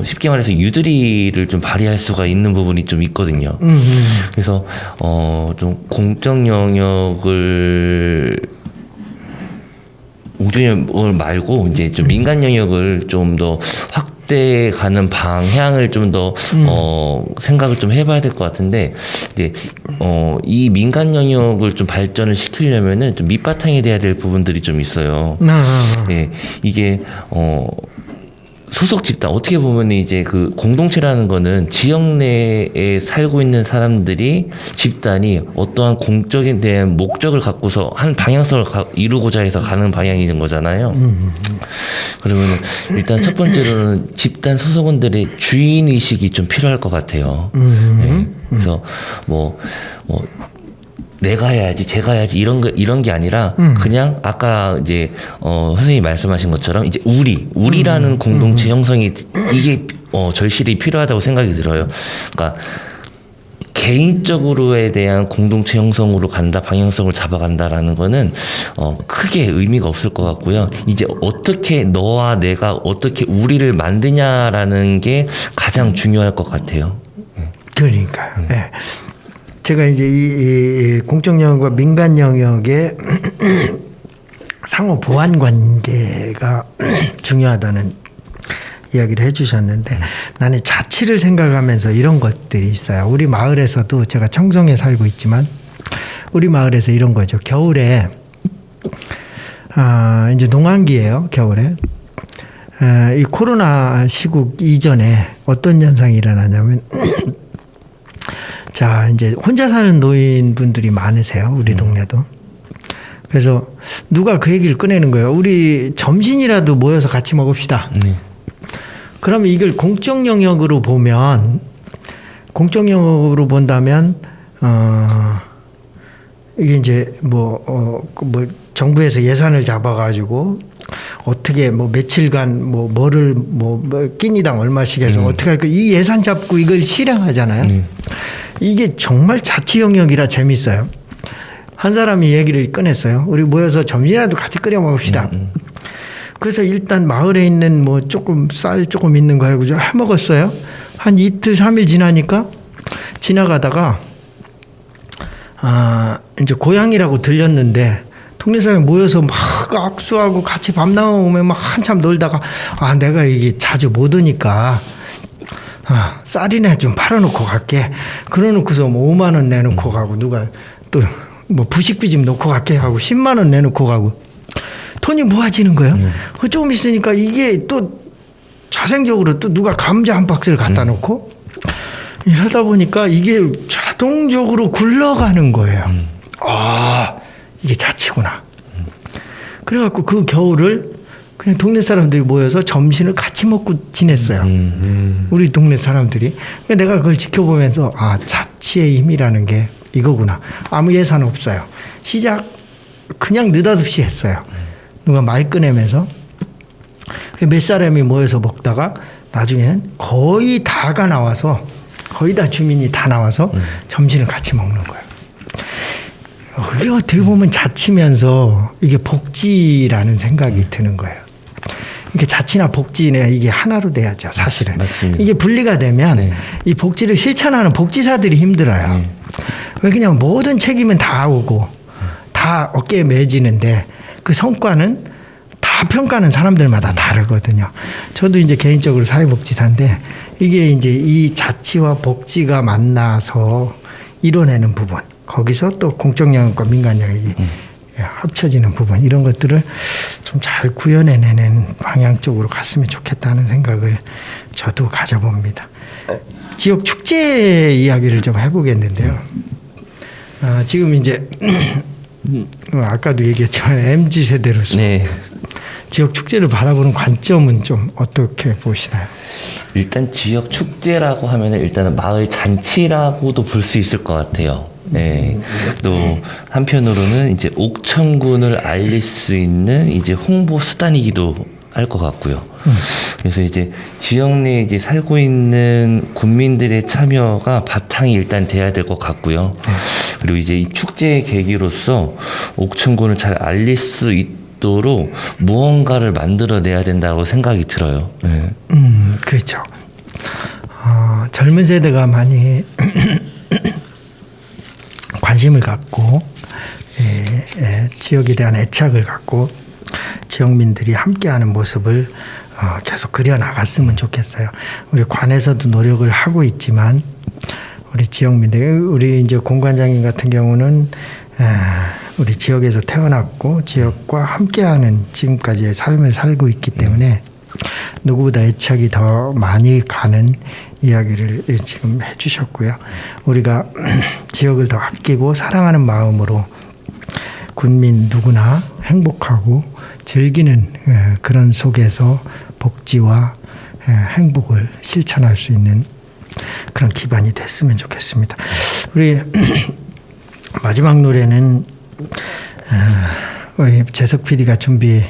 Speaker 2: 쉽게 말해서 유두리를 좀 발휘할 수가 있는 부분이 좀 있거든요. 그래서 좀 공적 영역을 말고 이제 좀 민간 영역을 좀 더 확대해 가는 방향을 좀 더 생각을 좀 해봐야 될 것 같은데, 이제 이 민간 영역을 좀 발전을 시키려면은 좀 밑바탕이 돼야 될 부분들이 좀 있어요. 네, 이게 소속 집단, 어떻게 보면 이제 그 공동체라는 거는 지역 내에 살고 있는 사람들이, 집단이 어떠한 공적에 대한 목적을 갖고서 한 방향성을 이루고자 해서 가는 방향인 거잖아요. 그러면 일단 첫 번째로는 집단 소속원들의 주인의식이 좀 필요할 것 같아요. 네. 그래서 내가 해야지, 제가 해야지 이런 게 아니라 그냥 아까 이제 선생님이 말씀하신 것처럼 이제 우리라는 공동체 형성이 이게 절실히 필요하다고 생각이 들어요. 그러니까 개인적으로에 대한 공동체 형성으로 간다, 방향성을 잡아간다라는 거는 크게 의미가 없을 것 같고요. 이제 어떻게 너와 내가 어떻게 우리를 만드냐라는 게 가장 중요할 것 같아요.
Speaker 1: 그러니까요. 네. 제가 이제 이 공적 영역과 민간 영역의 상호 보완 관계가 중요하다는 이야기를 해주셨는데, 나는 자치를 생각하면서 이런 것들이 있어요. 우리 마을에서도, 제가 청송에 살고 있지만 우리 마을에서 이런 거죠. 겨울에 이제 농한기예요. 겨울에 이 코로나 시국 이전에 어떤 현상이 일어나냐면 자, 이제 혼자 사는 노인분들이 많으세요. 우리 동네도. 그래서 누가 그 얘기를 꺼내는 거예요. 우리 점심이라도 모여서 같이 먹읍시다. 그러면 이걸 공적 영역으로 보면, 공적 영역으로 본다면 이게 이제 뭐 정부에서 예산을 잡아가지고 어떻게 뭐 며칠간 뭐를 끼니당 얼마씩 해서 어떻게 할까, 이 예산 잡고 이걸 실행하잖아요. 이게 정말 자치 영역이라 재밌어요. 한 사람이 얘기를 꺼냈어요. 우리 모여서 점심이라도 같이 끓여 먹읍시다. 그래서 일단 마을에 있는 뭐 조금 쌀 조금 있는 거 해고 해 먹었어요. 한 이틀 3일 지나니까, 지나가다가 이제 고향이라고 들렸는데 동네 사람이 모여서 막 악수하고 같이 밥 나오면 막 한참 놀다가, 내가 이게 자주 못 오니까 쌀이나 좀 팔아놓고 갈게. 그러놓고서 뭐 5만 원 내놓고 가고, 누가 또 뭐 부식비 좀 놓고 갈게 하고 10만 원 내놓고 가고, 돈이 모아지는 거예요. 조금 있으니까 이게 또 자생적으로 또 누가 감자 한 박스를 갖다 놓고 이러다 보니까 이게 자동적으로 굴러가는 거예요. 이게 자치구나. 그래갖고 그 겨울을 그냥 동네 사람들이 모여서 점심을 같이 먹고 지냈어요. 우리 동네 사람들이. 내가 그걸 지켜보면서 자치의 힘이라는 게 이거구나. 아무 예산 없어요. 시작 그냥 느닷없이 했어요. 누가 말 꺼내면서 몇 사람이 모여서 먹다가 나중에는 거의 다가 나와서, 거의 다 주민이 다 나와서 점심을 같이 먹는 거예요. 그게 어떻게 보면 자치면서 이게 복지라는 생각이 드는 거예요. 이게 자치나 복지나 이게 하나로 돼야죠, 사실은.
Speaker 2: 맞습니다.
Speaker 1: 이게 분리가 되면 이 복지를 실천하는 복지사들이 힘들어요. 왜 그냥 모든 책임은 다 오고 다 어깨에 매지는데 그 성과는 다 평가하는 사람들마다 다르거든요. 저도 이제 개인적으로 사회복지사인데, 이게 이제 이 자치와 복지가 만나서 이뤄내는 부분, 거기서 또 공적 영역과 민간 영역이 합쳐지는 부분 이런 것들을 좀 잘 구현해내는 방향 쪽으로 갔으면 좋겠다는 생각을 저도 가져봅니다. 지역 축제 이야기를 좀 해보겠는데요. 지금 이제 아까도 얘기했지만 MZ 세대로서
Speaker 2: 네.
Speaker 1: 지역 축제를 바라보는 관점은 좀 어떻게 보시나요?
Speaker 2: 일단 지역 축제라고 하면은 일단은 마을 잔치라고도 볼 수 있을 것 같아요. 네. 또 한편으로는 이제 옥천군을 알릴 수 있는 이제 홍보 수단이기도 할 것 같고요. 그래서 이제 지역 내에 이제 살고 있는 군민들의 참여가 바탕이 일단 돼야 될 것 같고요. 그리고 이제 이 축제의 계기로서 옥천군을 잘 알릴 수 있도록 무언가를 만들어내야 된다고 생각이 들어요. 네.
Speaker 1: 그렇죠. 젊은 세대가 많이 관심을 갖고 지역에 대한 애착을 갖고 지역민들이 함께하는 모습을 계속 그려나갔으면 좋겠어요. 우리 관에서도 노력을 하고 있지만 우리 지역민들, 우리 이제 공관장님 같은 경우는 우리 지역에서 태어났고 지역과 함께하는 지금까지의 삶을 살고 있기 때문에 누구보다 애착이 더 많이 가는 이야기를 지금 해주셨고요. 우리가 지역을 더 아끼고 사랑하는 마음으로 군민 누구나 행복하고 즐기는 그런 속에서 복지와 행복을 실천할 수 있는 그런 기반이 됐으면 좋겠습니다. 우리 마지막 노래는 우리 재석 PD가 준비를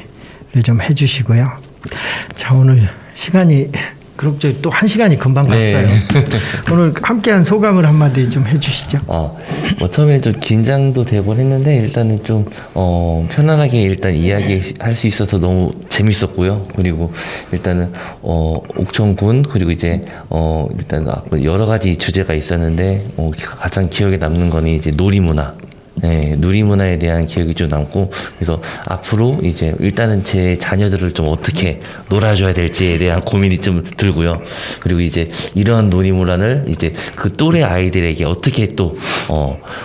Speaker 1: 좀 해주시고요. 자, 오늘 시간이 그럭저럭 또 1시간이 금방 갔어요.
Speaker 2: 네.
Speaker 1: 오늘 함께한 소감을 한마디 좀 해주시죠.
Speaker 2: 뭐 처음에 좀 긴장도 되곤 했는데 일단은 좀 편안하게 일단 이야기할 수 있어서 너무 재밌었고요. 그리고 일단은 옥천군 그리고 이제 일단 여러 가지 주제가 있었는데 가장 기억에 남는 거는 이제 놀이문화. 네, 누리문화에 대한 기억이 좀 남고, 그래서 앞으로 이제 일단은 제 자녀들을 좀 어떻게 놀아줘야 될지에 대한 고민이 좀 들고요. 그리고 이제 이런 놀이문화를 이제 그 또래 아이들에게 어떻게 또,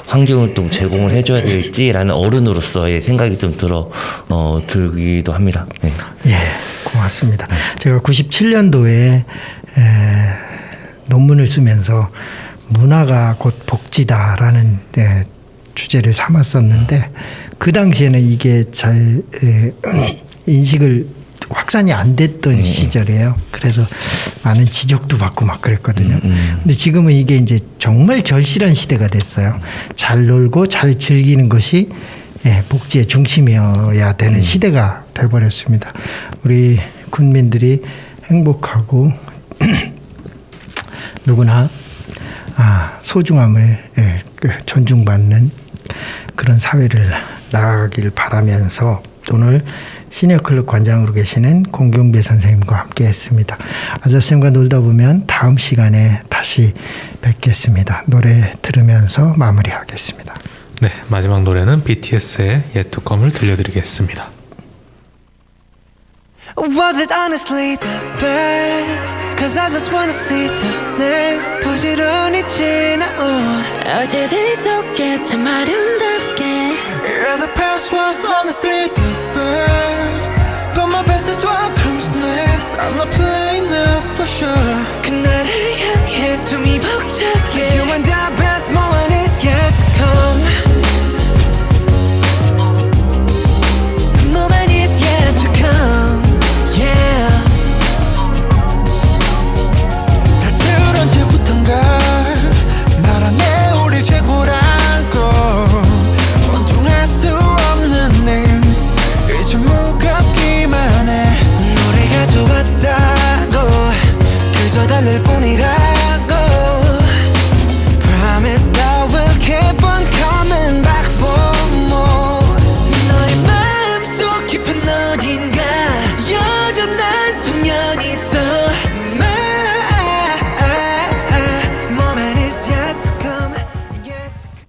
Speaker 2: 환경을 좀 제공을 해줘야 될지라는 어른으로서의 생각이 좀 들기도 합니다. 네.
Speaker 1: 예, 고맙습니다. 제가 97년도에 논문을 쓰면서 문화가 곧 복지다라는 주제를 삼았었는데 그 당시에는 이게 잘 인식을 확산이 안 됐던 시절이에요. 그래서 많은 지적도 받고 막 그랬거든요. 근데 지금은 이게 이제 정말 절실한 시대가 됐어요. 잘 놀고 잘 즐기는 것이 복지의 중심이어야 되는 시대가 돼버렸습니다. 우리 군민들이 행복하고 누구나 소중함을 존중받는 그런 사회를 나아가길 바라면서 오늘 시니어클럽 관장으로 계시는 공경배 선생님과 함께 했습니다. 아자쌤과 놀다 보면 다음 시간에 다시 뵙겠습니다. 노래 들으면서 마무리하겠습니다.
Speaker 3: 네, 마지막 노래는 BTS의 Yet to Come을 들려드리겠습니다.
Speaker 6: Was it honestly the best? Cause I just wanna see the next 부지런히 지나온
Speaker 5: 어제들 속에 참 아름답게
Speaker 6: Yeah, the past was honestly the best But my best is what comes next I'm not playing now for sure 그날을 향해 숨이 벅차게 You and I